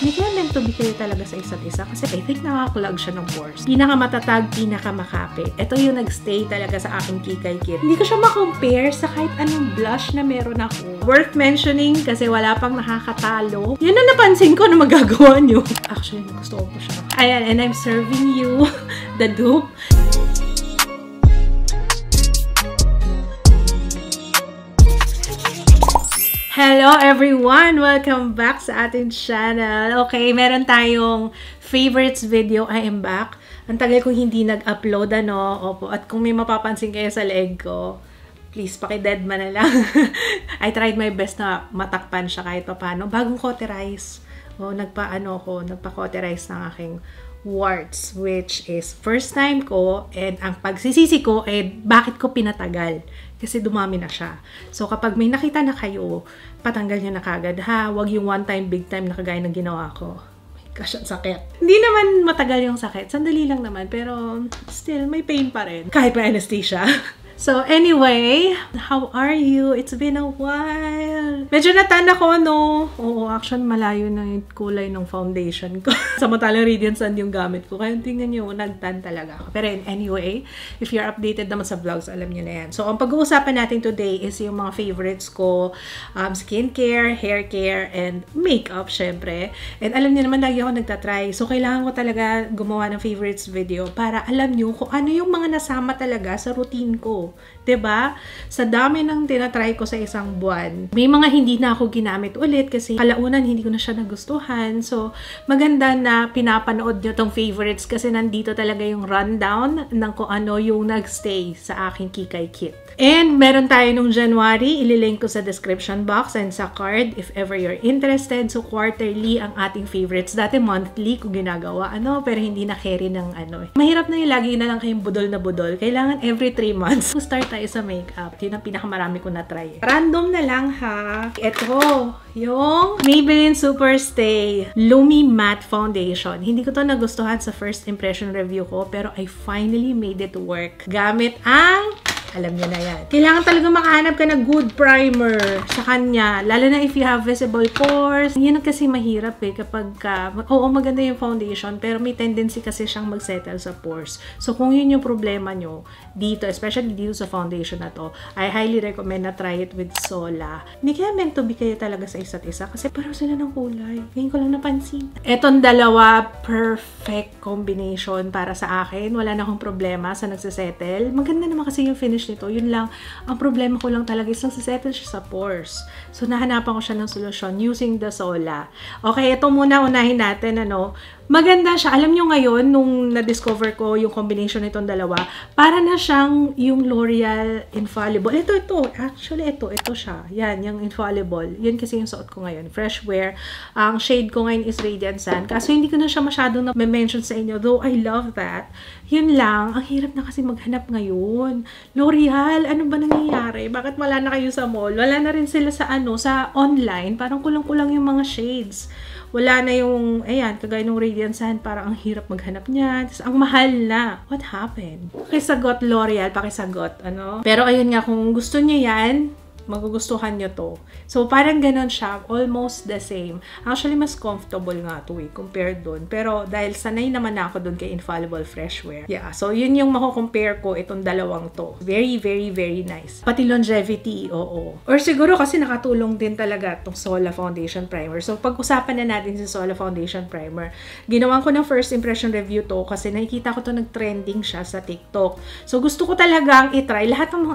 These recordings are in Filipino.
Hindi kaya meant to be kayo talaga sa isa't isa kasi I think nakaklag siya ng pores. Pinakamatatag, pinakamakapit. Ito yung nagstay talaga sa aking Kikay Kit. Hindi ko siya makompare sa kahit anong blush na meron ako. Worth mentioning kasi wala pang nakakatalo. Yun na napansin ko na magagawa nyo. Actually, gusto ko siya. Ayan, and I'm serving you the dupe. Hello everyone! Welcome back sa ating channel. Okay, meron tayong favorites video. I am back. Ang tagal kong hindi nag-upload, ano? Opo. At kung may mapapansin kayo sa leeg ko, please, paki-deadma na lang. I tried my best na matakpan siya kahit paano. Bagong cauterize. Nagpa-cauterize ng aking warts, which is first time ko, and ang pagsisisi ko, bakit ko pinatagal? Kasi dumami na siya. So, kapag may nakita na kayo, patanggal nyo na kagad, ha? Huwag yung one time, big time na kagaya ng ginawa ko. My gosh, ang sakit. Hindi naman matagal yung sakit. Sandali lang naman, pero still, may pain pa rin. Kahit may anesthesia. So, anyway, how are you? It's been a while. Medyo natan ako, no? Oo, actually, malayo na yung kulay ng foundation ko. Samantalang Radiant Sun yung gamit ko. Kaya tingnan nyo, nagtan talaga ako. Pero anyway, if you're updated naman sa vlogs, alam nyo na yan. So, ang pag-uusapan natin today is yung mga favorites ko. Skincare, hair care, and makeup, syempre. And alam nyo naman, lagi ako nagtatry. So, kailangan ko talaga gumawa ng favorites video para alam nyo kung ano yung mga nasama talaga sa routine ko. 'Di ba? Sa dami ng tinatry ko sa isang buwan, may mga hindi na ako ginamit ulit kasi kalaunan hindi ko na siya nagustuhan. So, maganda na pinapanood nyo tong favorites kasi nandito talaga yung rundown ng kung ano yung nagstay sa aking Kikay Kit. And meron tayo nung January, ililink ko sa description box and sa card if ever you're interested. So, quarterly ang ating favorites. Dati monthly ko ginagawa, pero hindi na carry ng Mahirap na yung lagi na lang kayong budol na budol. Kailangan every 3 months. Start tayo sa makeup. Yun ang pinakamarami ko na-try. Random na lang, ha. Ito, yung Maybelline Superstay Lumi Matte Foundation. Hindi ko to nagustuhan sa first impression review ko, pero I finally made it work. Gamit ang... alam niyo na yan. Kailangan talaga makahanap ka ng good primer sa kanya. Lalo na if you have visible pores. Yan kasi mahirap kapag maganda yung foundation, pero may tendency kasi siyang mag-settle sa pores. So, kung yun yung problema nyo, dito, especially dito sa foundation na to, I highly recommend na try it with Sola. Hindi kaya meant to be kayo talaga sa isa't isa kasi pareho sila ng kulay. Ngayon ko lang napansin. Etong dalawa, perfect combination para sa akin. Wala na akong problema sa nagsisettle. Maganda naman kasi yung finish nito. Yun lang, ang problema ko lang talaga is nagsisettle siya sa pores. So, nahanapan ko siya ng solusyon using the Sola. Okay, ito muna unahin natin, maganda siya. Alam nyo ngayon, nung na-discover ko yung combination nitong dalawa, para na siyang yung L'Oreal Infallible. Ito. Actually, ito siya. Yan, yung Infallible. Yan kasi yung suot ko ngayon. Fresh Wear. Ang shade ko ngayon is Radiant Sun. Kaso hindi ko na siya masyadong na-mention sa inyo. Though, I love that. Yun lang. Ang hirap na kasi maghanap ngayon. L'Oreal, ano ba nangyayari? Bakit wala na kayo sa mall? Wala na rin sila sa sa online. Parang kulang-kulang yung mga shades. Wala na yung, kagaya ng Radiant Sun, parang ang hirap maghanap niya. Tapos, ang mahal na. What happened? Pakisagot, L'Oreal, pakisagot, Pero, ayun nga, kung gusto niyo yan, magugustuhan nyo to. So, parang ganon siya. Almost the same. Actually, mas comfortable nga to compared dun. Pero, dahil sanay naman na ako dun kay Infallible Fresh Wear. Yeah. So, yun yung mako-compare ko itong dalawang to. Very, very, very nice. Pati longevity, oo. Or siguro kasi nakatulong din talaga itong Sola Foundation Primer. So, pag-usapan na natin si Sola Foundation Primer. Ginawan ko ng first impression review to kasi nakikita ko to nag-trending siya sa TikTok. So, gusto ko talagang itry. Lahat ng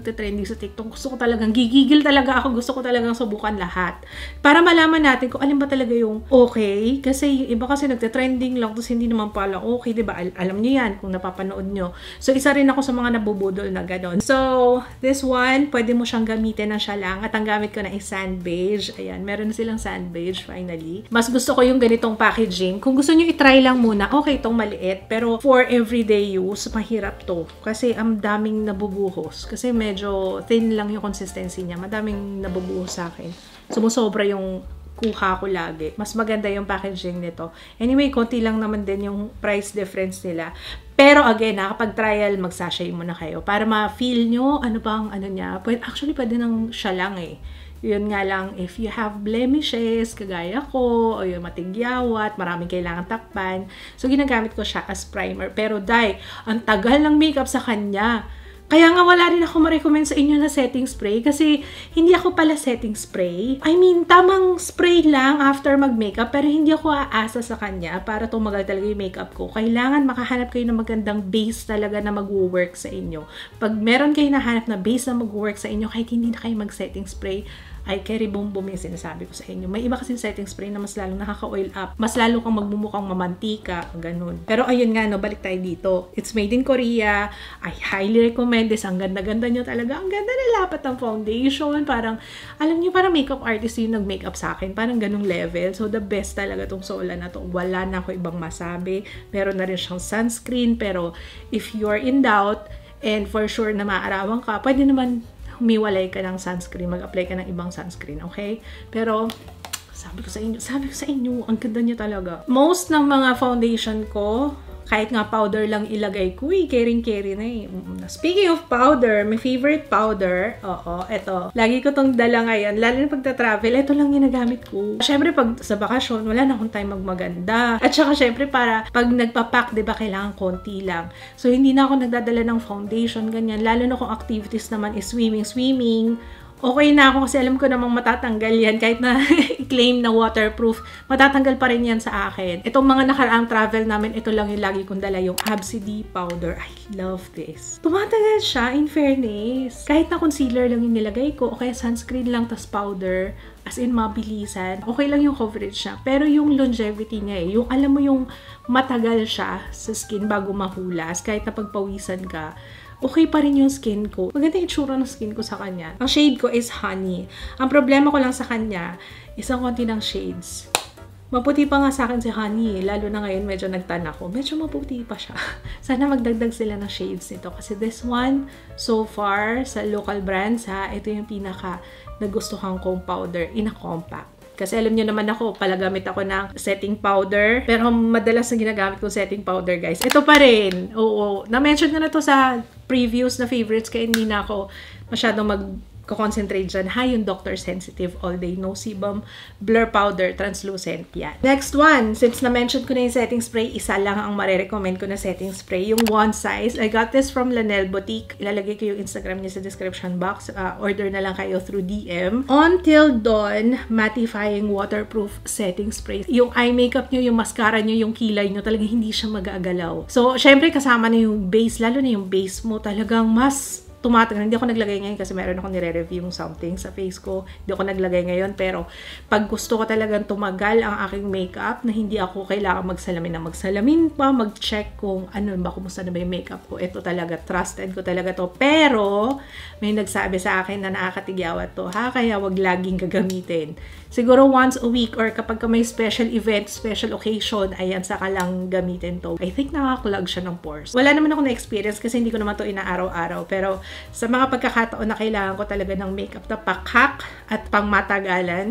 nagte-trending sa TikTok, gusto ko talagang gigigil talaga ako. Gusto ko talagang subukan lahat. Para malaman natin kung alin ba talaga yung okay. Kasi yung iba kasi nagte-trending lang tapos hindi naman pala okay, diba? Alam niyo yan kung napapanood nyo. So, isa rin ako sa mga nabubudol na ganon. So, this one, pwede mo siyang gamitin na siya lang. At ang gamit ko na is sand beige. Ayan, meron na silang sand beige finally. Mas gusto ko yung ganitong packaging. Kung gusto nyo itry lang muna, okay itong maliit. Pero for everyday use, mahirap to. Kasi ang daming nabubuhos. Kasi medyo thin lang yung consistency niya. Madaming nabubuhos sa akin. Sumusobra yung kuha ko lagi. Mas maganda yung packaging nito. Anyway, konti lang naman din yung price difference nila. Pero again, kapag trial, mag-sachet muna kayo. Para ma-feel nyo ano bang niya. Actually, pwede nang siya lang Yun nga lang, if you have blemishes, kagaya ko, o yung matigyawat, maraming kailangan takpan. So, ginagamit ko siya as primer. Pero, ang tagal ng makeup sa kanya. Kaya nga wala rin ako ma-recommend sa inyo na setting spray kasi hindi ako pala setting spray. I mean, tamang spray lang after mag-makeup pero hindi ako aasa sa kanya para tumagal talaga yung makeup ko. Kailangan makahanap kayo ng magandang base talaga na mag-work sa inyo. Pag meron kayo nahanap na base na mag-work sa inyo, kahit hindi na kayo mag-setting spray, ay carry boom boom yung sinasabi ko sa inyo. May iba kasing setting spray na mas lalong nakaka-oil up. Mas lalo kang magmumukhang mamantika. Ganun. Pero ayun nga, no, balik tayo dito. It's made in Korea. I highly recommend this. Ang ganda-ganda nyo talaga. Ang ganda na lapat ng foundation. Parang, alam nyo, parang makeup artist yung nag-makeup sa akin. Parang ganung level. So, the best talaga tong Sola na to. Wala na ako ibang masabi. Meron na rin siyang sunscreen. Pero, if you're in doubt, and for sure na maarawan ka, pwede naman humiwalay ka ng sunscreen, mag-apply ka ng ibang sunscreen, okay? Pero, sabi ko sa inyo, ang ganda niya talaga. Most ng mga foundation ko, kahit nga powder lang ilagay ko, caring-carry na eh. Speaking of powder, my favorite powder, eto. Lagi ko tong dala ngayon, lalo na pagta-travel, ito lang ginagamit ko. Siyempre, pag sa bakasyon, wala na akong time magmaganda. At saka, siyempre, para pag nagpapack, diba, kailangan konti lang. So, hindi na ako nagdadala ng foundation, ganyan. Lalo na kung activities naman is swimming, okay na ako kasi alam ko namang matatanggal yan. Kahit na i-claim na waterproof, matatanggal pa rin yan sa akin. Itong mga nakaraang travel namin, ito lang yung lagi kong dala, yung Absidy powder. I love this. Tumatagal siya, in fairness. Kahit na concealer lang yung nilagay ko, o kaya sunscreen lang, tas powder, as in mabilisan, okay lang yung coverage niya. Pero yung longevity niya yung alam mo yung matagal siya sa skin bago mahulas, kahit na pagpawisan ka, okay pa rin yung skin ko. Maganda yung itsura ng skin ko sa kanya. Ang shade ko is Honey. Ang problema ko lang sa kanya, isang konti ng shades. Maputi pa nga sa akin si Honey. Lalo na ngayon, medyo nagtan ako. Medyo maputi pa siya. Sana magdagdag sila ng shades nito. Kasi this one, so far, sa local brands ito yung pinaka nagustuhan kong powder in a compact. Kasi alam niyo naman ako, palagamit ako ng setting powder. Pero madalas na ginagamit kong setting powder, guys. Ito pa rin. Oo. Na-mention ko na to sa previous na favorites kaya hindi na ako masyadong mag-concentrate dyan. Yung Dr. Sensitive All Day No Sebum Blur Powder Translucent. Yan. Next one. Since na-mention ko na yung setting spray, isa lang ang marirecommend ko na setting spray. Yung one size. I got this from Lanel Boutique. Ilalagay ko yung Instagram niya sa description box. Order na lang kayo through DM. Until Dawn Mattifying Waterproof Setting Spray. Yung eye makeup nyo, yung mascara nyo, yung kilay nyo, talaga hindi siya mag-aagalaw. So, syempre kasama na yung base. Lalo na yung base mo, talagang mas tumatagal. Hindi ako naglagay ngayon kasi meron akong nire-review something sa face ko. Hindi ako naglagay ngayon. Pero pag gusto ko talagang tumagal ang aking makeup na hindi ako kailangan magsalamin na magsalamin pa, mag-check kung ano ba, kumusta na ba yung makeup ko. Ito talaga, trusted ko talaga to. Pero may nagsabi sa akin na nakakatigyawat to. Kaya wag laging gagamitin. Siguro once a week or kapag may special event, special occasion, ayan, saka lang gamitin to. I think nakaklag siya ng pores. Wala naman ako na-experience kasi hindi ko naman to inaaraw-araw. Pero sa mga pagkakataon na kailangan ko talaga ng makeup na pakhak at pangmatagalan,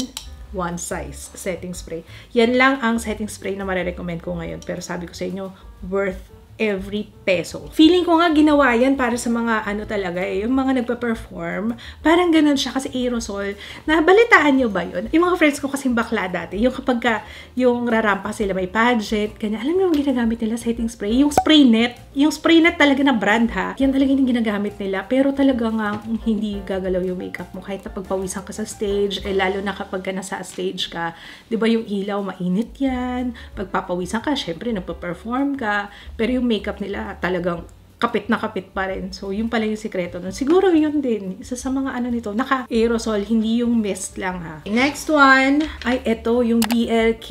one size setting spray. Yan lang ang setting spray na marirecommend ko ngayon. Pero sabi ko sa inyo, worth every peso. Feeling ko nga ginawa yan para sa mga ano talaga yung mga nagpa-perform. Parang ganun siya kasi aerosol. Nabalitaan nyo ba yun? Yung mga friends ko kasing bakla dati, yung kapag yung rarampa sila may pageant, kanya, alam mo yung ginagamit nila setting spray? Yung spray net talaga na brand yan talaga yung ginagamit nila. Pero talaga nga hindi gagalaw yung makeup mo kahit na pagpawisan ka sa stage, lalo na kapag ka nasa stage ka, di ba yung ilaw mainit yan, pagpapawisan ka, syempre nagpa-perform ka, pero yung makeup nila talagang kapit na kapit pa rin. So, yun pala yung sikreto nun. Siguro yun din. Isa sa mga ano nito, naka-aerosol, hindi yung mist lang ha. Next one, ay ito, yung BLK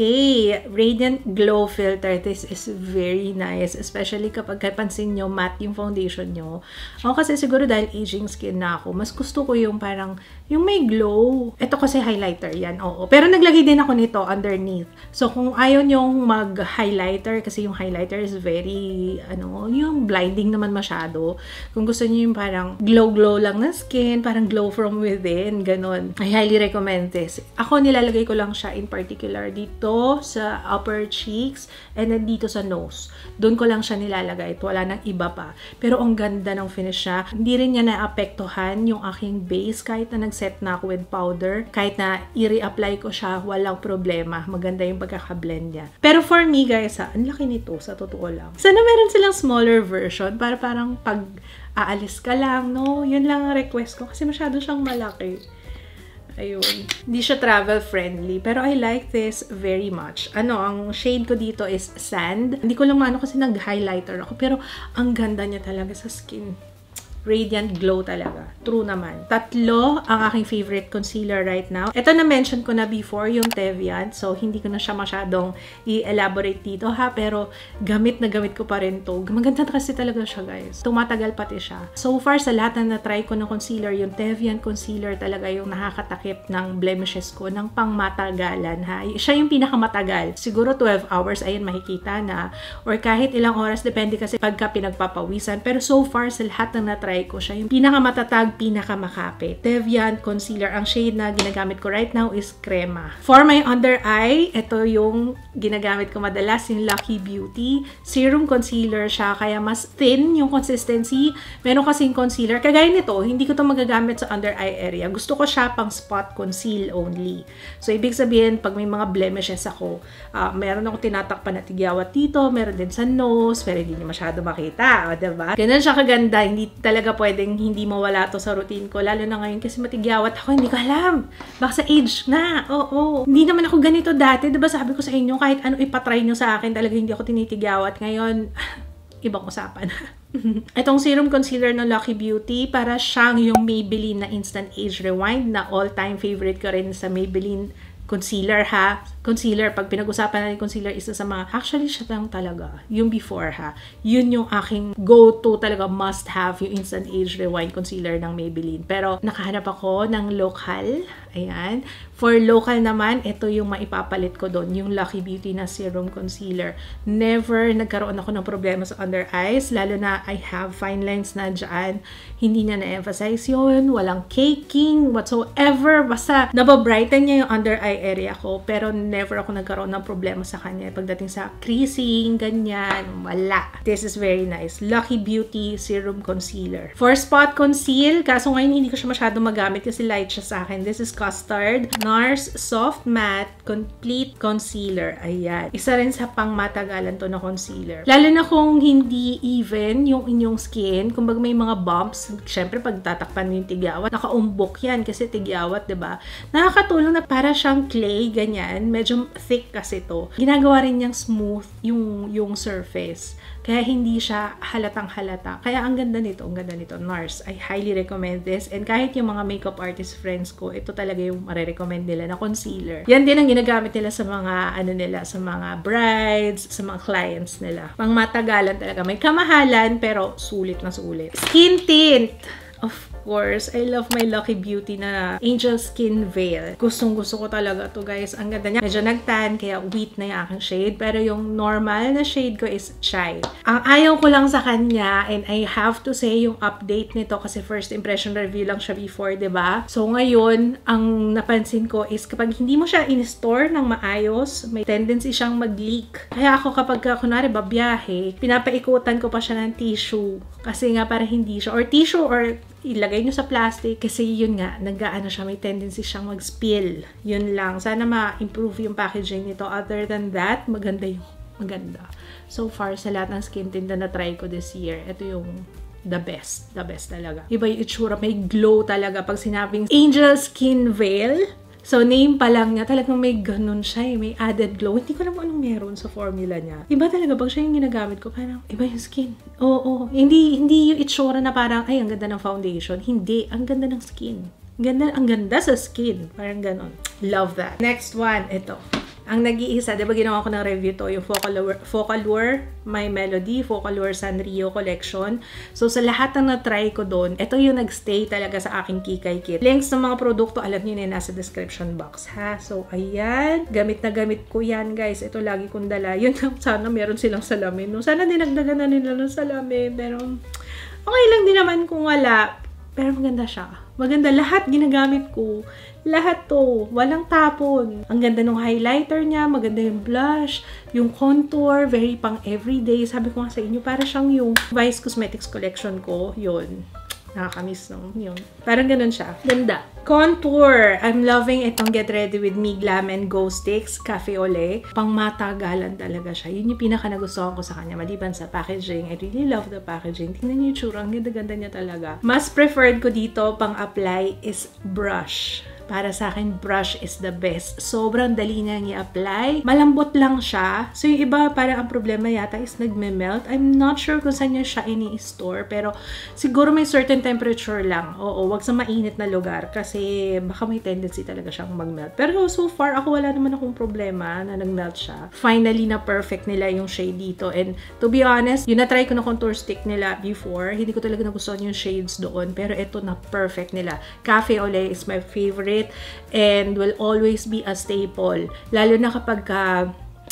Radiant Glow Filter. This is very nice. Especially kapag pansin nyo, matte yung foundation nyo. Ako kasi siguro dahil aging skin na ako, mas gusto ko yung parang, yung may glow. Ito kasi highlighter yan, oo. Pero naglagay din ako nito underneath. So, kung ayaw nyong mag-highlighter, kasi yung highlighter is very, yung blinding naman naman masyado. Kung gusto niyo yung parang glow-glow lang na skin, parang glow from within, ganon. I highly recommend this. Ako, nilalagay ko lang siya in particular dito sa upper cheeks and then dito sa nose. Doon ko lang siya nilalagay. Wala nang iba pa. Pero ang ganda ng finish niya. Hindi rin niya naapektuhan yung aking base kahit na nag-set na ako with powder. Kahit na i-reapply ko siya, walang problema. Maganda yung pagkakablend niya. Pero for me, guys, ang laki nito, sa totoo lang. Sana meron silang smaller version para parang pag aalis ka lang, no? Yun lang ang request ko kasi masyado siyang malaki. Ayun. Hindi siya travel friendly. Pero I like this very much. Ang shade ko dito is Sand. Hindi ko lang maano kasi nag-highlighter ako. Pero ang ganda niya talaga sa skin. Radiant glow talaga. True naman. 3 ang aking favorite concealer right now. Ito na-mention ko na before, yung Tevian. So, hindi ko na siya masyadong i-elaborate dito ha. Pero, gamit na gamit ko pa rin to. Maganda kasi talaga siya, guys. Tumatagal pati siya. So far, sa lahat na na-try ko ng concealer, yung Tevian concealer talaga yung nakakatakip ng blemishes ko ng pangmatagalan ha. Siya yung pinakamatagal. Siguro 12 hours, ayun, makikita na. Or kahit ilang oras, depende kasi pagka pinagpapawisan. Pero so far, sa lahat na na-try ko siya, yung pinakamatatag, pinakamakapit. Tevian concealer. Ang shade na ginagamit ko right now is Crema. For my under eye, ito yung ginagamit ko madalas, yung Lucky Beauty. Serum concealer siya, kaya mas thin yung consistency. Meron kasing concealer. Kagaya nito, hindi ko to magagamit sa under eye area. Gusto ko siya pang spot conceal only. So, ibig sabihin, pag may mga blemishes ako, meron akong tinatakpan na tigyawat dito, meron din sa nose, pero hindi niyo masyado makita. O, diba? Ganun siya kaganda. Hindi talaga pwedeng hindi mawala to sa routine ko. Lalo na ngayon kasi matigyawat ako, hindi ko alam. Baka sa age na. Oo. Hindi naman ako ganito dati. Diba sabi ko sa inyo, kahit ano ipatry nyo sa akin, talaga hindi ako tinitigyawat. Ngayon, ibang usapan. Itong serum concealer ng Lucky Beauty, para siyang yung Maybelline na Instant Age Rewind na all-time favorite ko rin sa Maybelline concealer ha. Concealer, pag pinag-usapan natin concealer, isa sa mga, actually siya lang talaga, yung before ha. Yun yung aking go-to talaga, must have, yung Instant Age Rewind concealer ng Maybelline. Pero nakahanap ako ng local. Ayan. For local naman, ito yung maipapalit ko doon, yung Lucky Beauty na serum concealer. Never nagkaroon ako ng problema sa under eyes, lalo na I have fine lines na dyan. Hindi niya na-emphasize yun, walang caking whatsoever. Basta nababrighten niya yung under eye area ko, pero never ako nagkaroon ng problema sa kanya. Pagdating sa creasing, ganyan, wala. This is very nice. Lucky Beauty Serum Concealer. For spot conceal, kaso ngayon hindi ko siya masyado magamit kasi light siya sa akin. This is Custard NARS Soft Matte Complete Concealer. Ayan. Isa rin sa pangmatagalan to na concealer. Lalo na kung hindi even yung inyong skin, kung may mga bumps, syempre pag tatakpan mo yung tigyawat, nakaumbok yan kasi tigyawat, diba? Nakakatulong na para siyang clay, ganyan. Medyo thick kasi to. Ginagawa rin niyang smooth yung surface. Kaya hindi siya halatang halata. Kaya ang ganda nito, NARS. I highly recommend this. And kahit yung mga makeup artist friends ko, ito talaga yung marirecommend nila na concealer. Yan din ang ginagamit nila sa mga, sa mga brides, sa mga clients nila. Pang matagalan talaga. May kamahalan, pero sulit na sulit. Skin tint! Of course, I love my Lucky Beauty na Angel Skin Veil. Gustong-gusto ko talaga to, guys. Ang ganda niya. Medyo nagtan, kaya wheat na yung aking shade. Pero yung normal na shade ko is Chai. Ang ayaw ko lang sa kanya, and I have to say yung update nito kasi first impression review lang siya before, diba? So ngayon, ang napansin ko is kapag hindi mo siya in-store ng maayos, may tendency siyang mag-leak. Kaya ako kapag kunwari babiyahe, pinapaikutan ko pa siya ng tissue. Kasi nga para hindi siya, or tissue or ilagay nyo sa plastic kasi yun nga, nag-aano siya, may tendency siyang mag-spill. Yun lang. Sana ma-improve yung packaging nito. Other than that, maganda. So far, sa lahat ng skin tint na try ko this year, ito yung the best talaga. Iba yung itsura, may glow talaga. Pag sinabing Angel Skin Veil, so name pa lang niya, talagang may ganun siya, may added glow. Hindi ko alam anong meron sa formula niya. Iba talaga, pag siya yung ginagamit ko, parang iba yung skin. Oo. Hindi yung itsura na parang, ay, ang ganda ng foundation. Hindi, ang ganda ng skin. Ang ganda sa skin. Parang ganun. Love that. Next one, ito. Ang nag-iisa, diba ginawa ko ng review to, yung Focallure My Melody, Focallure Sanrio Collection. So, sa lahat ng na-try ko doon, ito yung nag-stay talaga sa aking Kikay Kit. Links ng mga produkto, alam niyo na nasa description box, ha? So, ayan. Gamit na gamit ko yan, guys. Ito lagi kong dala. Yun, sana meron silang salamin. No? Sana dinagdagan na nila ng salamin. Pero, okay lang din naman kung wala. Pero maganda siya. Maganda. Lahat ginagamit ko. Lahat to. Walang tapon. Ang ganda ng highlighter niya. Maganda yung blush. Yung contour. Very pang everyday. Sabi ko nga sa inyo, para siyang yung Vice Cosmetics collection ko. Yun. Nakakamiss, no? Yun. Parang ganun siya. Ganda. Contour. I'm loving itong Get Ready With Me Glam and Go Sticks Cafe au lait. Pang matagalan talaga siya. Yun yung pinaka nagustuhan ko sa kanya. Maliban sa packaging. I really love the packaging. Tingnan niyo yung tsura. Ang ganda-ganda niya talaga. Mas preferred ko dito pang apply is brush. Para sa akin, brush is the best. Sobrang dali niyang i-apply. Malambot lang siya. So, yung iba, parang ang problema yata is nagme-melt. I'm not sure kung saan niya siya ini-store. Pero, siguro may certain temperature lang. Oo, wag sa mainit na lugar. Kasi, baka may tendency talaga siyang mag-melt. Pero, so far, ako wala naman akong problema na nag-melt siya. Finally, na perfect nila yung shade dito. And, to be honest, yung na-try ko na contour stick nila before, hindi ko talaga nagustuhan yung shades doon. Pero, ito na perfect nila. Cafe au lait is my favorite. And will always be a staple. Lalo na kapag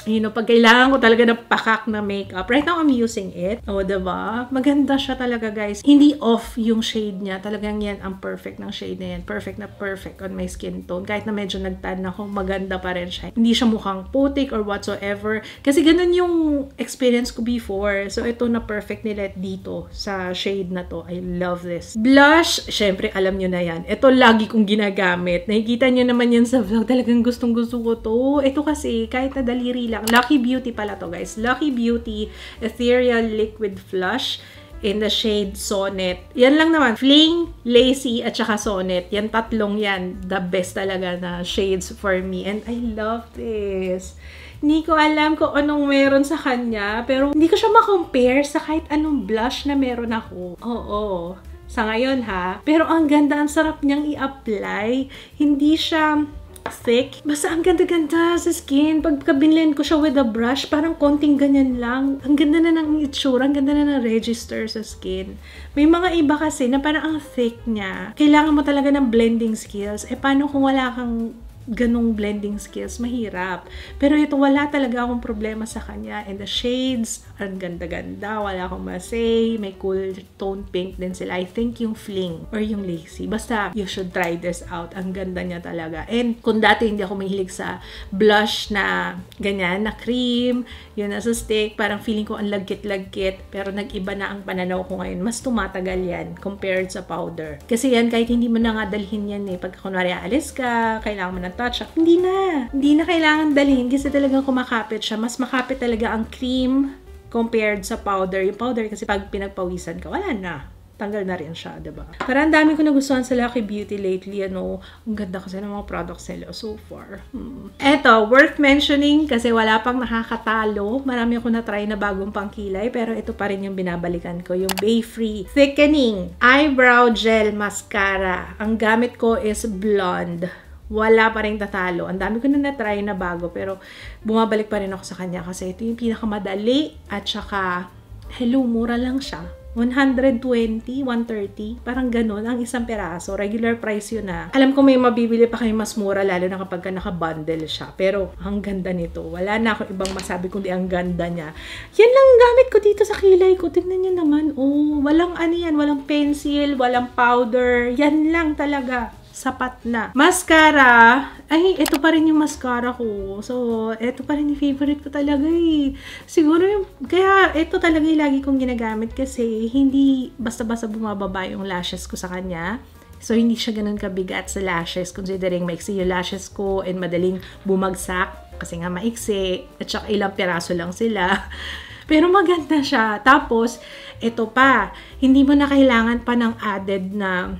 pag kailangan ko talaga ng pakak na makeup. Right now, I'm using it. O, diba? Maganda siya talaga, guys. Hindi off yung shade niya. Talagang yan ang perfect ng shade na yan. Perfect na perfect on my skin tone. Kahit na medyo nagtan ako, maganda pa rin siya. Hindi siya mukhang putik or whatsoever. Kasi ganun yung experience ko before. So, ito na perfect nila dito sa shade na to. I love this. Blush, syempre, alam nyo na yan. Ito lagi kong ginagamit. Nakikita nyo naman yan sa vlog. Talagang gustong-gusto ko to. Ito kasi, kahit na daliri lang. Lucky Beauty pala to, guys. Lucky Beauty Ethereal Liquid Flush in the shade Sonnet. Yan lang naman. Fling, Lacy, at saka Sonnet. Yan tatlong yan. The best talaga na shades for me. And I love this. Hindi ko alam kung anong meron sa kanya. Pero hindi ko siya ma-compare sa kahit anong blush na meron ako. Oo. Sa ngayon, ha. Pero ang ganda, ang sarap niyang i-apply. Hindi siya thick. Basta ang ganda-ganda sa skin. Pagka binlend ko siya with a brush, parang konting ganyan lang. Ang ganda na ng itsura, ang ganda na ng register sa skin. May mga iba kasi na parang ang thick niya. Kailangan mo talaga ng blending skills. Paano kung wala kang ganong blending skills? Mahirap. Pero ito, wala talaga akong problema sa kanya. And the shades, ang ganda-ganda. Wala akong masay. May cool tone pink din sila. I think yung Fling or yung Lacy. Basta, you should try this out. Ang ganda niya talaga. And kung dati hindi ako mahilig sa blush na ganyan, na cream, yun na sa stick, parang feeling ko ang lagkit-lagkit. Pero nag-iba na ang pananaw ko ngayon. Mas tumatagal yan compared sa powder. Kasi yan, kahit hindi mo na nga dalhin yan eh. Pag kunwari alis ka, kailangan mo ng touch up. Hindi na kailangan dalhin kasi talagang kumakapit siya. Mas makapit talaga ang cream compared sa powder. Yung powder kasi pag pinagpawisan ka, wala na. Tanggal na rin siya, diba? Parang ang dami ko nagustuhan sa Lucky Beauty lately, Ang ganda kasi ng mga products nila so far. Eto, worth mentioning kasi wala pang nakakatalo. Marami ako na-try na bagong pangkilay, pero ito pa rin yung binabalikan ko. Yung Bay Free Thickening Eyebrow Gel Mascara. Ang gamit ko is blonde. Wala pa rin tatalo. Ang dami ko na na-try na bago, pero bumabalik pa rin ako sa kanya kasi ito yung pinakamadali at saka, hello, mura lang siya. 120, 130, parang ganun ang isang peraso. Regular price yun na. Alam ko may mabibili pa kayo mas mura, lalo na kapag naka-bundle siya. Pero, ang ganda nito. Wala na ako ibang masabi kundi ang ganda niya. Yan lang ang gamit ko dito sa kilay ko. Tignan niyo naman. Oh, walang ano yan. Walang pencil, walang powder. Yan lang talaga. Sapat na. Mascara. Ay, ito pa rin yung mascara ko. So, ito pa rin yung favorite ko talaga eh. Siguro yung, kaya ito talaga yung lagi kong ginagamit kasi hindi basta-basta bumababa yung lashes ko sa kanya. So, hindi siya ganun kabigat sa lashes considering maiksi yung lashes ko and madaling bumagsak kasi nga maiksi at saka ilang piraso lang sila. Pero maganda siya. Tapos, ito pa, hindi mo na kailangan pa ng added na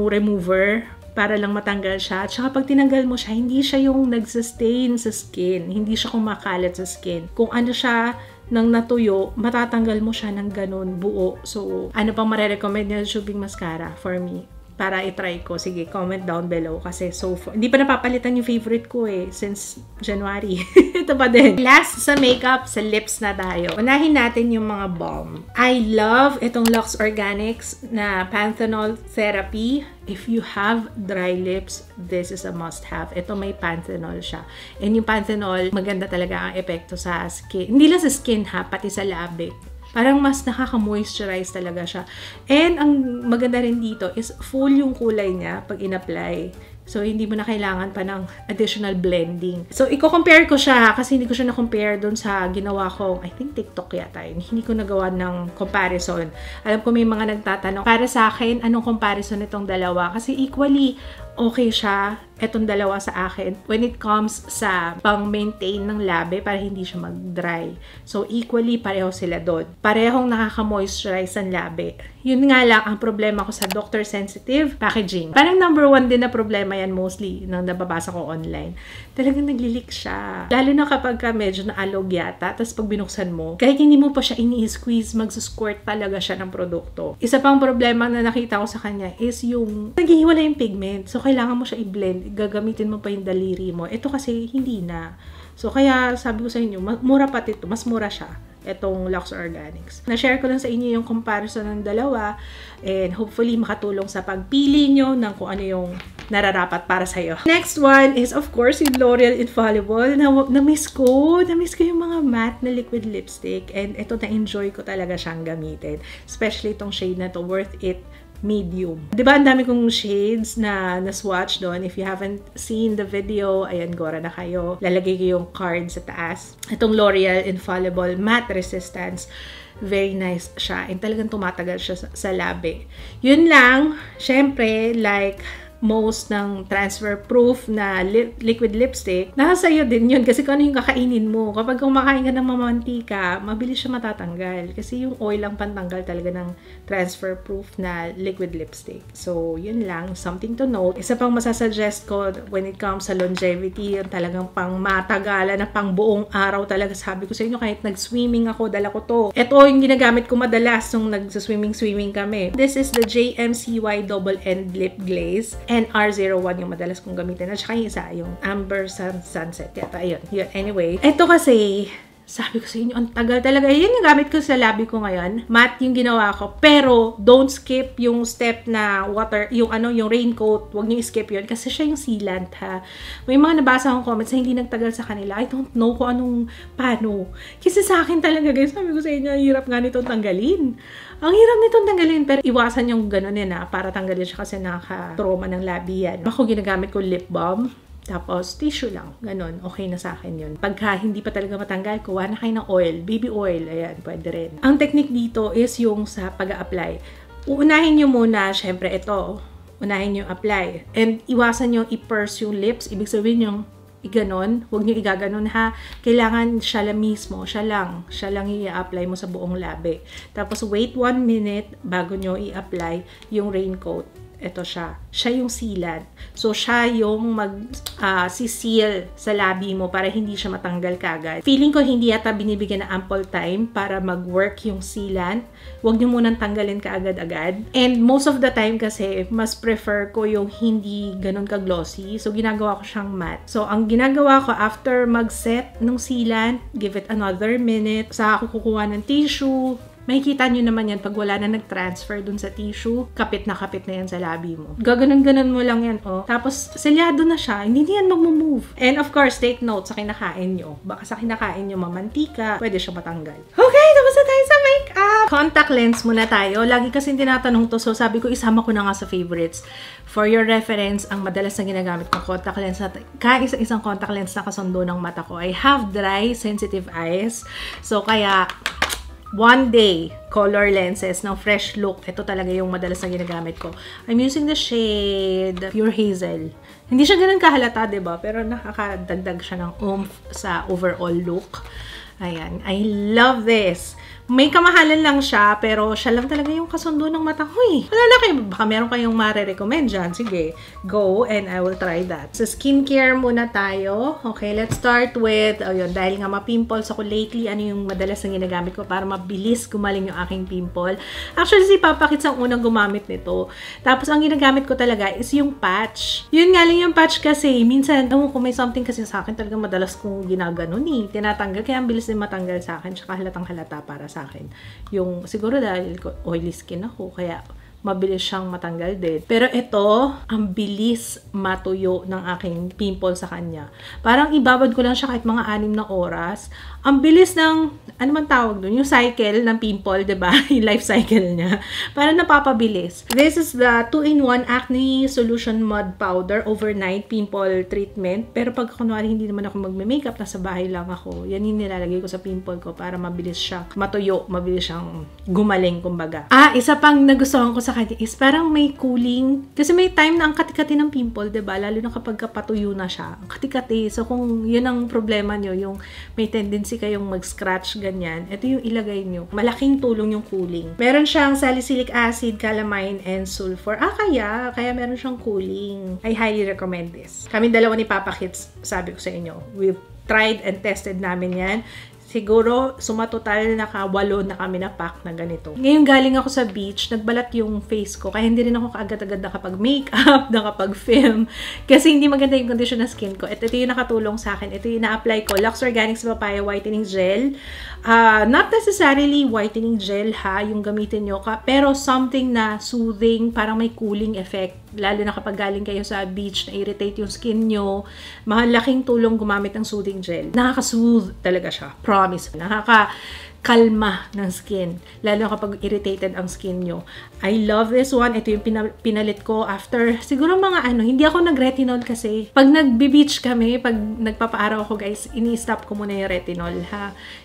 remover para lang matanggal siya. At saka pag tinanggal mo siya, hindi siya yung nagsustain sa skin. Hindi siya kumakalat sa skin. Kung ano siya nang natuyo, matatanggal mo siya ng ganun buo. So, ano pang marirecommend niya tubing mascara for me? para i-try ko. Sige, comment down below kasi so far, hindi pa napapalitan yung favorite ko since January. Ito pa din. Last sa makeup, sa lips na tayo. Unahin natin yung mga balm. I love itong Lux Organics na Panthenol Therapy. If you have dry lips, this is a must-have. Ito may panthenol siya. And yung panthenol, maganda talaga ang epekto sa skin. Hindi lang sa skin pati sa labi. Parang mas nakaka-moisturize talaga siya. And ang maganda rin dito is full yung kulay niya pag in-apply. So, hindi mo na kailangan pa ng additional blending. So, i-compare ko siya kasi hindi ko siya na-compare doon sa ginawa ko, I think TikTok yata yun. Hindi ko nagawa ng comparison. Alam ko may mga nagtatanong, para sa akin, anong comparison nitong dalawa? Kasi equally okay siya, etong dalawa sa akin, when it comes sa pang-maintain ng labi para hindi siya mag-dry. So, equally, pareho sila doon. Parehong nakaka-moisturize ang labi. Yun nga lang, ang problema ko sa Dr. Sensitive packaging. Parang number 1 din na problema yan mostly nang nababasa ko online. Talagang naglilik siya. Lalo na kapag medyo naalog yata, tapos pag binuksan mo, kahit hindi mo pa siya ini-squeeze, magsusquirt talaga siya ng produkto. Isa pang problema na nakita ko sa kanya is yung naghihiwalay yung pigment. So, kailangan mo siya i-blend. Gagamitin mo pa yung daliri mo. Ito kasi hindi na. So, kaya sabi ko sa inyo, mura pati ito. Mas mura siya. Itong Lux Organics. Na-share ko lang sa inyo yung comparison ng dalawa and hopefully makatulong sa pagpili nyo ng kung ano yung nararapat para sa'yo. Next one is of course yung L'Oreal Infallible. Na-miss ko yung mga matte na liquid lipstick and ito na-enjoy ko talaga siyang gamitin. Especially itong shade na to, Worth It Medium. Diba ang dami kong shades na swatch doon. If you haven't seen the video, ayan, gora na kayo. Lalagay ko yung card sa taas. Itong L'Oreal Infallible Matte Resistance. Very nice siya. And talagang tumatagal siya sa labi. Yun lang, syempre, like most ng transfer-proof na liquid lipstick, nasa sa'yo din yun kasi kung ano yung kakainin mo. Kapag kumakain ka ng mamantika, mabilis siya matatanggal kasi yung oil ang pantanggal talaga ng transfer-proof na liquid lipstick. So, yun lang. Something to note. Isa pang masasuggest ko when it comes sa longevity, yung talagang pang matagalan na pang buong araw talaga. Sabi ko sa inyo, kahit nag-swimming ako, dala ko to. Ito yung ginagamit ko madalas nung nag-swimming kami. This is the JMCY Double End Lip Glaze. And R01 yung madalas kong gamitin. At saka yung isa, yung Amber Sunset. Yata, ayun. Anyway, ito kasi, sabi ko sa inyo, ang tagal talaga. Yan yung gamit ko sa labi ko ngayon. Matte yung ginawa ko. Pero, don't skip yung step na water, yung raincoat. Huwag niyo skip yun. Kasi siya yung sealant, ha. May mga nabasa akong comments na hindi nagtagal sa kanila. I don't know kung paano. Kasi sa akin talaga, guys, sabi ko sa inyo, hirap nga nitong tanggalin. Ang hirap nitong tanggalin, pero iwasan yung gano'n para tanggalin siya kasi nakaka-trauma ng labi yan. Ako ginagamit ko lip balm. Tapos, tissue lang. Ganon. Okay na sa akin yun. Pagka hindi pa talaga matanggal, kuha na kayo ng oil. Baby oil. Ayan, pwede rin. Ang technique dito is yung sa pag-a-apply. Uunahin nyo muna, syempre ito. Unahin nyo apply. And iwasan nyo i-purse yung lips. Ibig sabihin yung iganon. Huwag nyo igaganon ha. Kailangan siya lang mismo. Siya lang i-apply mo sa buong labi. Tapos, wait 1 minute bago nyo i-apply yung raincoat. Ito siya. Siya yung sealant. So, siya yung mag-seal sa labi mo para hindi siya matanggal kagad. Feeling ko hindi yata binibigyan na ample time para mag-work yung sealant. Huwag nyo munang tanggalin kaagad-agad. And most of the time kasi, mas prefer ko yung hindi ganun ka-glossy. So, ginagawa ko siyang matte. So, ang ginagawa ko after mag-set ng sealant, give it another minute. Saka ako kukuha ng tissue. Makikita nyo naman yan pag wala na nag-transfer dun sa tissue. Kapit na yan sa labi mo. Gaganon-ganon mo lang yan, oh. Tapos, selyado na siya. Hindi yan mag-move. And of course, take note sa kinakain nyo. Baka sa kinakain nyo mamantika, pwede siya matanggal. Okay, tapos na tayo sa makeup! Contact lens muna tayo. Lagi kasi tinatanong to, so sabi ko, isama ko na nga sa favorites. For your reference, ang madalas na ginagamit kong contact lens na kaisa-isang contact lens na kasundo ng mata ko. I have dry, sensitive eyes. So, kaya One Day color lenses ng Fresh Look. Ito talaga yung madalas na ginagamit ko. I'm using the shade Pure Hazel. Hindi siya ganun kahalata, diba? Pero nakakadagdag siya ng oomph sa overall look. Ayan. I love this. May kamahalan lang siya, pero siya lang talaga yung kasundo ng mata ko eh. Wala na kayo, baka meron kayong mare-recommend dyan. Sige, go and I will try that. So, skincare muna tayo. Okay, let's start with, ayun, dahil nga ma-pimples ako lately, ano yung madalas na ginagamit ko para mabilis gumaling yung aking pimple. Actually, si Papa Kits ang unang gumamit nito. Tapos, ang ginagamit ko talaga is yung patch. Yun nga lang yung patch kasi, minsan, kung may something kasi sa akin, talagang madalas kong ginaganon eh. Tinatanggal, kaya ang bilis din matanggal sa akin, tsaka halatang halata para sa akin. Yung, siguro dahil oily skin ako, kaya mabilis siyang matanggal din. Pero ito, ang bilis matuyo ng aking pimple sa kanya. Parang ibabad ko lang siya kahit mga 6 na oras. Ang bilis ng, ano man tawag doon, yung cycle ng pimple, diba? Yung life cycle niya. Parang napapabilis. This is the 2-in-1 Acne Solution Mud Powder Overnight Pimple Treatment. Pero pag kunwari hindi naman ako magme-makeup, nasa bahay lang ako, yan yung nilalagay ko sa pimple ko para mabilis siya matuyo, mabilis siyang gumaling, kumbaga. Isa pang nagustuhan ko sa kanya is parang may cooling. Kasi may time na ang kati-kati ng pimple, diba? Lalo na kapag patuyo na siya. Ang kati-kati. So, kung yun ang problema nyo, yung may tendency kayong mag-scratch, ganyan, ito yung ilagay nyo. Malaking tulong yung cooling. Meron siyang salicylic acid, calamine, and sulfur. Kaya meron siyang cooling. I highly recommend this. Kami dalawa ni Papa Kits, sabi ko sa inyo, we've tried and tested namin yan. Siguro, sumatotal naka-8 na kami na pack na ganito. Ngayon galing ako sa beach, nagbalat yung face ko. Kaya hindi rin ako kaagad-agad nakapag-makeup, nakapag-film. Kasi hindi maganda yung condition ng skin ko. Ito yung nakatulong sa akin. Ito yung na-apply ko. Lux Organics Papaya Whitening Gel. Not necessarily whitening gel yung gamitin nyo. Pero something na soothing, parang may cooling effect. Lalo na kapag galing kayo sa beach, na-irritate yung skin nyo. Malaking tulong gumamit ng soothing gel. Nakaka-soothe talaga siya. Promise. Nakaka-kalma ng skin. Lalo na kapag irritated ang skin nyo. I love this one. Ito yung pinalit ko after, siguro mga hindi ako nag-retinol kasi. Pag nagbe-beach kami, pag nagpapaaraw ako guys, ini-stop ko muna yung retinol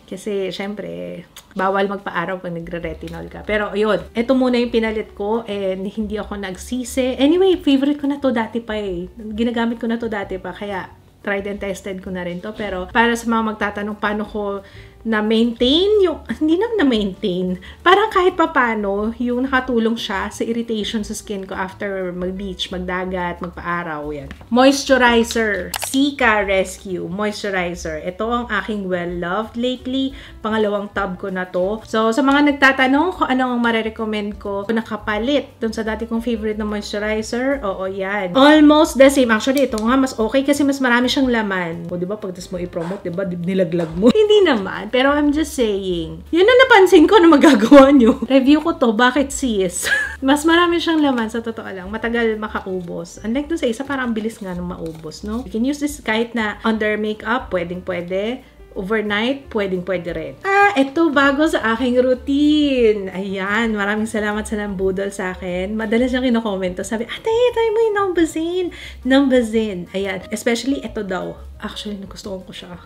Kasi, syempre, bawal magpa-araw pag nagre-retinol ka. Pero, yun. Ito muna yung pinalit ko and hindi ako nagsisi. Anyway, favorite ko na to dati pa eh. Ginagamit ko na to dati pa. Kaya, tried and tested ko na rin to. Pero, para sa mga magtatanong paano ko na-maintain yung, hindi na na-maintain. Parang kahit papano, yung nakatulong siya sa irritation sa skin ko after mag-beach, magdagat, magpa-araw, yan. Moisturizer. Sika Rescue Moisturizer. Ito ang aking well-loved lately. Pangalawang tub ko na to. So, sa mga nagtatanong kung ano ang marirecommend ko nakapalit dun sa dati kong favorite na moisturizer, oo, yan. Almost the same. Actually, ito nga, mas okay kasi mas marami siyang laman. O, diba, pag tas mo i-promote, diba, nilaglag mo. Hindi naman. Pero I'm just saying, yun na napansin ko na magagawa nyo. Review ko to, bakit sis? Mas marami siyang laman, sa totoo lang. Matagal makaubos. Unlike dun sa isa, parang bilis nga nung maubos, no? You can use this kahit na under makeup, pwedeng-pwede. Overnight, pwedeng-pwede rin. Ito bago sa aking routine. Ayan, maraming salamat sa nambudol sa akin. Madalas siyang kino-comment to. Sabi, ate, try mo yung Numbuzin. Numbuzin. Ayan, especially ito daw. Actually, nagustuhan ko siya.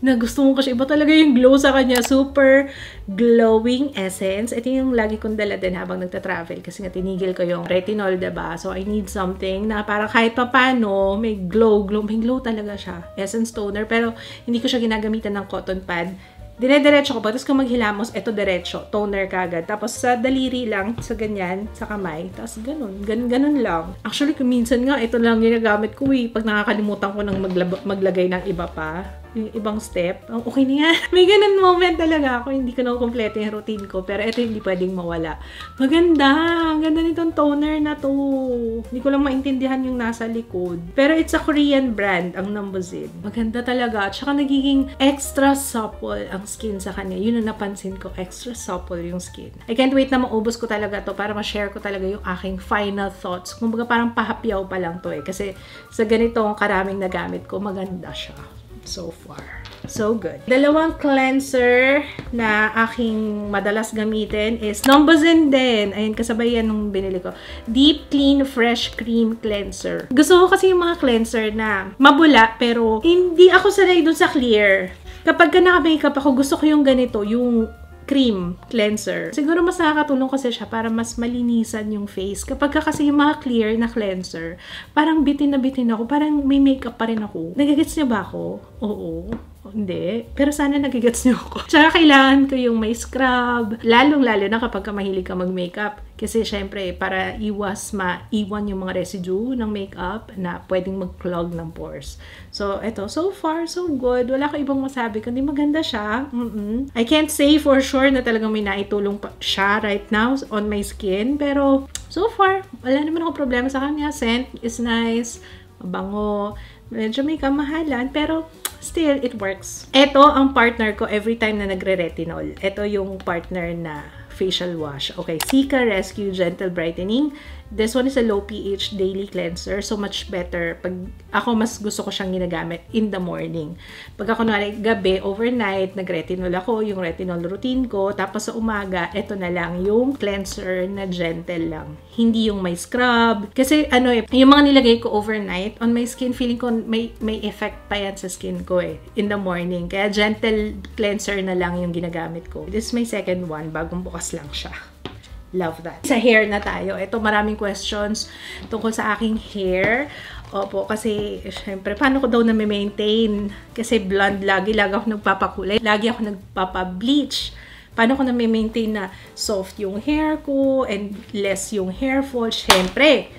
Nagustuhan ko siya. Iba talaga yung glow sa kanya. Super glowing essence. Ito yung lagi kong dala din habang nagta-travel. Kasi nga tinigil ko yung retinol, diba? So, I need something na para kahit papano, may glow. May glow talaga siya. Essence toner. Pero, hindi ko siya ginagamitan ng cotton pad. Dire-diretso ko. Tapos kung maghilamos, ito diretso. Toner kagad. Tapos sa daliri lang, sa ganyan, sa kamay. Tapos ganun. Ganun lang. Actually, kung minsan nga, ito lang ginagamit ko eh. Pag nakakalimutan ko ng maglagay ng iba pa. Yung ibang step. Okay na yan. May ganun moment talaga ako. Hindi ko na kumpleto yung routine ko. Pero ito hindi pwedeng mawala. Maganda. Ang ganda nitong toner na to. Hindi ko lang maintindihan yung nasa likod. Pero it's a Korean brand, ang Numbuzin. Maganda talaga. At saka nagiging extra supple ang skin sa kanya. Yun ang napansin ko. Extra supple yung skin. I can't wait na maubos ko talaga to para ma-share ko talaga yung aking final thoughts. Kumbaga parang pahapyaw pa lang to eh. Kasi sa ganitong karaming nagamit ko, maganda siya. So far. So good. Dalawang cleanser na aking madalas gamitin is Numbuzin din. Ayun, kasabay yan nung binili ko. Deep Clean Fresh Cream Cleanser. Gusto ko kasi yung mga cleanser na mabula pero hindi ako sanay dun sa clear. Kapag ka naka-makeup ako, gusto ko yung ganito, yung cream cleanser. Siguro mas nakakatulong kasi siya para mas malinisan yung face. Kapag kasi yung mga clear na cleanser, parang bitin na bitin ako. Parang may makeup pa rin ako. Nagagets niya ba ako? Oo. Hindi. Pero sana nagigets niyo ako. Tsaka kailangan ko yung may scrub. Lalong-lalo na kapag mahilig ka mag-makeup. Kasi syempre, para maiwan yung mga residue ng makeup na pwedeng mag-clog ng pores. So, eto. So far, so good. Wala ko ibang masabi. Kundi maganda siya. I can't say for sure na talagang may naitulong pa siya right now on my skin. Pero, so far, wala naman ako problema sa kanya. Scent is nice. Mabango. Medyo may kamahalan, pero still, it works. Ito ang partner ko every time na nagre-retinol. Ito yung partner na facial wash. Okay, Cica Rescue Gentle Brightening. This one is a low pH daily cleanser. So, much better. Pag ako, mas gusto ko siyang ginagamit in the morning. Pag ako gabi, overnight, nag-retinol ako, yung retinol routine ko. Tapos sa umaga, ito na lang, yung cleanser na gentle lang. Hindi yung may scrub. Kasi, yung mga nilagay ko overnight, on my skin, feeling ko may effect pa yan sa skin ko in the morning. Kaya gentle cleanser na lang yung ginagamit ko. This is my second one. Bagong bukas lang siya. Love that. Sa hair na tayo. Ito, maraming questions tungkol sa aking hair. Opo, kasi, syempre, paano ko daw na-maintain? Kasi blonde, lagi ako nagpapakulay. Lagi ako nagpapa-bleach. Paano ko na-maintain na soft yung hair ko and less yung hair fall? Syempre,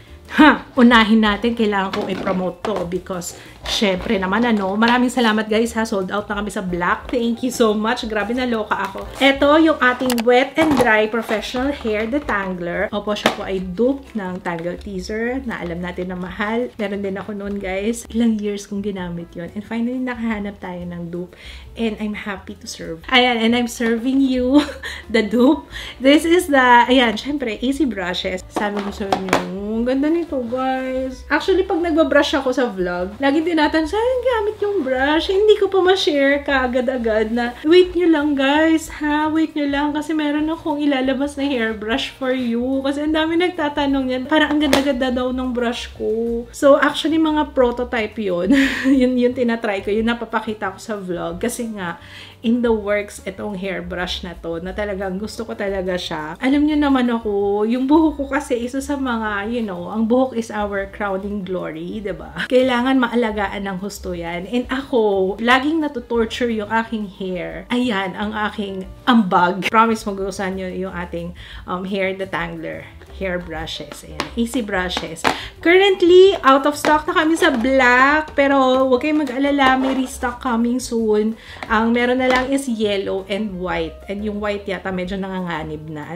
unahin natin, kailangan kong i-promote to because syempre naman maraming salamat guys sold out na kami sa black. Thank you so much. Grabe na loka ako. Ito yung ating Wet and Dry Professional Hair Detangler. Opo, siya po ay dupe ng Tangle Teaser na alam natin na mahal. Meron din ako noon guys. Ilang years kong ginamit yon. And finally, nakahanap tayo ng dupe. And I'm happy to serve. Ayan, and I'm serving you the dupe. This is the, ayan, syempre, easy brushes. Sabi ko sa inyo, ang ganda nito guys. Actually, pag nagbabrush ako sa vlog, lagi tinatanong, saan gamit yung brush? Hindi ko pa ma-share kaagad-agad na, wait nyo lang guys, wait nyo lang kasi meron akong ilalabas na hairbrush for you. Kasi ang dami nagtatanong yan, parang ang ganda-ganda daw ng brush ko. So, actually, mga prototype yun. yun tinatry ko, yun napapakita ko sa vlog. Kasi nga, in the works, itong hairbrush na to, na talagang gusto ko talaga siya. Alam nyo naman ako, yung buhok ko kasi isa sa mga, ang buhok is our crowning glory, diba? Kailangan maalagaan ng husto yan. And ako, laging natutorture yung aking hair. Ayan, ang aking ambag. Promise magugustuhan nyo yung ating hair detangler. Hair brushes. Ayan. Easy brushes. Currently, out of stock na kami sa black. Pero, huwag kayong mag-alala. May restock coming soon. Ang meron na lang is yellow and white. And yung white yata medyo nanganganib na.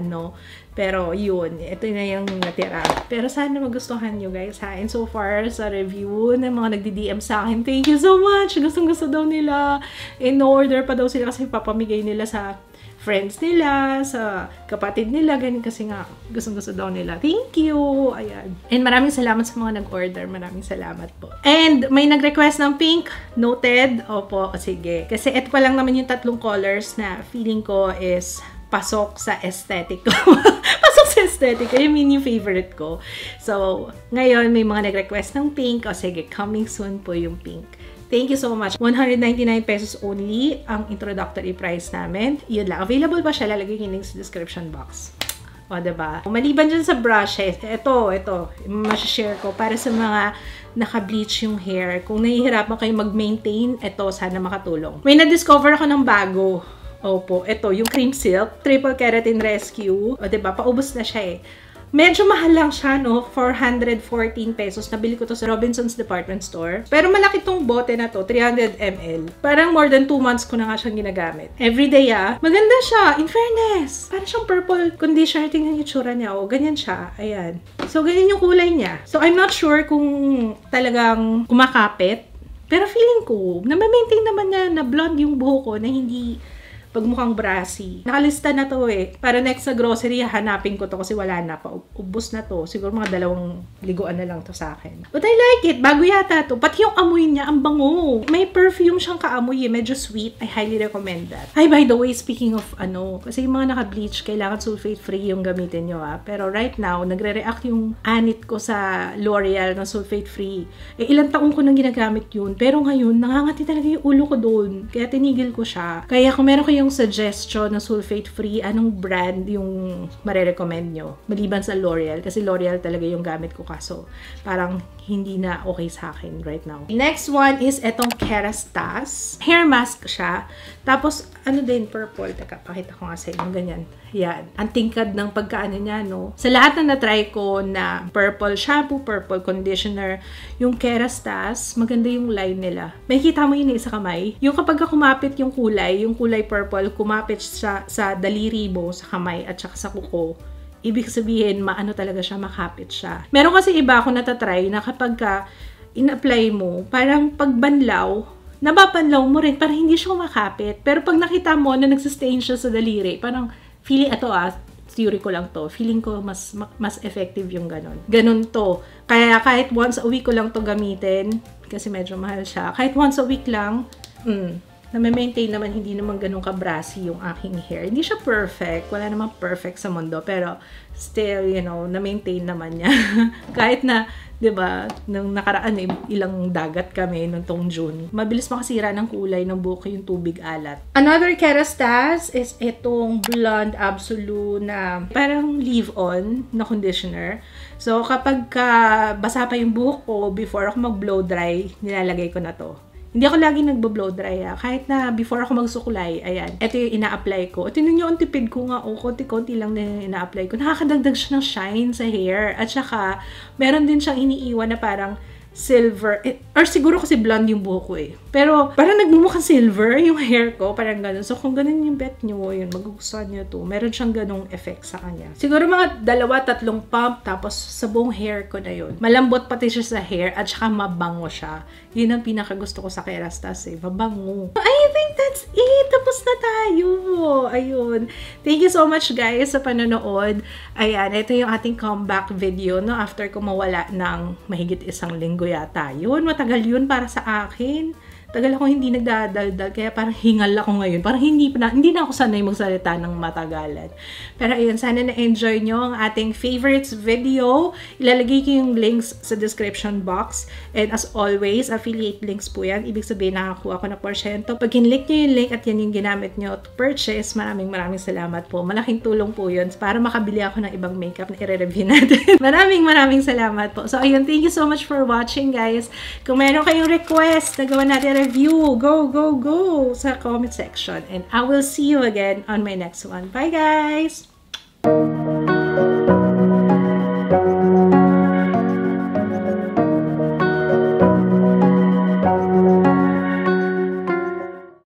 Pero, yun. Ito na yung natira. Pero, sana magustuhan nyo guys ha. And so far, sa review ng mga nagdi-DM sa akin, thank you so much. Gustong-gusto daw nila. In-order pa daw sila kasi papamigay nila sa friends nila, sa kapatid nila, ganyan kasi nga, gustong-gusto daw nila. Thank you! Ayan. And maraming salamat sa mga nag-order. Maraming salamat po. And may nag-request ng pink. Noted. Opo, sige. Kasi ito pa lang naman yung tatlong colors na feeling ko is pasok sa aesthetic ko. Pasok sa aesthetic ko. I mean, yung favorite ko. So, ngayon, may mga nag-request ng pink. O sige, coming soon po yung pink. Thank you so much. 199 pesos only ang introductory price namin. Yun lang. Available pa siya. Lalagay yung link sa description box. O, diba? Maliban dyan sa brushes, ito, masashare ko para sa mga naka-bleach yung hair. Kung nahihirapan kayo mag-maintain, ito, sana makatulong. May na-discover ako ng bago. Opo, ito, yung Cream Silk Triple Keratin Rescue. O, diba? Paubos na siya Medyo mahal lang siya, 414 pesos. Nabili ko to sa Robinson's Department Store. Pero malaki tong bote na to, 300 ml. Parang more than 2 months ko na nga siyang ginagamit. Everyday maganda siya, in fairness. Parang siyang purple conditioner. Tingnan yung tsura niya. Ganyan siya. Ayan. So, ganyan yung kulay niya. So, I'm not sure kung talagang kumakapit. Pero feeling ko, na-maintain naman na blonde yung buhok ko na hindi pagmukhang brassy. Nakalista na to Para next sa grocery, hanapin ko to kasi wala na pa. Ubus na to. Siguro mga 2 liguan na lang to sa akin. But I like it. Bago yata to. Pati yung amoy niya, ang bango. May perfume siyang kaamoy Medyo sweet. I highly recommend that. Ay, by the way, speaking of kasi yung mga naka-bleach, kailangan sulfate-free yung gamitin nyo Pero right now, nagre-react yung anit ko sa L'Oreal na sulfate-free. Ilang taong ko nang ginagamit yun. Pero ngayon, nangangati talaga yung ulo ko doon. Kaya tinigil ko siya. Kaya kung meron kayong suggestion na sulfate-free, anong brand yung marirecommend nyo? Maliban sa L'Oreal. Kasi L'Oreal talaga yung gamit ko kaso parang hindi na okay sa akin right now. Next one is etong Kerastase. Hair mask siya. Tapos, ano din, purple. Teka, pakita ko nga sa inyo. Ganyan. Yan. Ang tingkad ng pagkaano niya, no? Sa lahat na na-try ko na purple shampoo, purple conditioner, yung Kerastase, maganda yung line nila. Makikita mo yun sa kamay. Yung kapag kumapit yung kulay purple, kumapit sa daliri mo, sa kamay, at saka sa kuko, ibig sabihin, maano talaga siya, makapit siya. Meron kasi iba ako natatry na kapag in-apply mo, parang pagbanlaw, nababanlaw mo rin, parang hindi siya makapit. Pero pag nakita mo na nagsistain siya sa daliri, parang feeling, theory ko lang to, feeling ko mas effective yung ganon. Ganon to. Kaya kahit once a week ko lang to gamitin, kasi medyo mahal siya, kahit once a week lang, na-maintain naman, hindi naman ganun ka-brassy yung aking hair. Hindi siya perfect. Wala namang perfect sa mundo. Pero still, na-maintain naman niya. Kahit na, di ba, nung nakaraan, ilang dagat kami nung tong June. Mabilis makasira ng kulay ng buhok yung tubig alat. Another Kerastase is itong Blonde Absolute na parang leave-on na conditioner. So, kapag basa pa yung buhok ko, before ako mag-blow dry, nilalagay ko na to. Hindi ako lagi nagbo-blow dry. Kahit na before ako magsukulay, ayan. Ito yung ina-apply ko. Tingnan nyo, ang tipid ko nga. Konti-konti lang na ina-apply ko. Nakakadagdag siya ng shine sa hair. At saka, meron din siyang iniiwan na parang silver. Or siguro kasi blonde yung buhok ko Pero parang nagmumukhang silver yung hair ko. Parang ganun. So kung ganun yung bet nyo, yun, magugustuhan nyo to. Meron siyang ganung effect sa kanya. Siguro mga 2-3 pump. Tapos sa buong hair ko na yun. Malambot pati siya sa hair. At saka mabango siya. Yun ang pinakagusto ko sa Kerastase. Mabango. I think that's it. Tapos na tayo. Ayun. Thank you so much guys sa panonood. Ayan. Ito yung ating comeback video. No? After ko mawala ng mahigit 1 linggo yata. Yun. Matagal yun para sa akin. Tagal ako hindi nagdadaldal, kaya parang hingal ako ngayon. Parang hindi na ako sanay magsalita ng matagalan. Pero ayun, sana na-enjoy nyo ang ating favorites video. Ilalagay ko yung links sa description box. And as always, affiliate links po yan. Ibig sabihin, nakakuha ko na porsyento. Pag kinlik nyo yung link at yan yung ginamit nyo to purchase, maraming salamat po. Malaking tulong po yun para makabili ako ng ibang makeup na i-review natin. maraming salamat po. So ayun, thank you so much for watching guys. Kung meron kayong request na gawa natin review, go sa comment section, and I will see you again on my next one. Bye guys!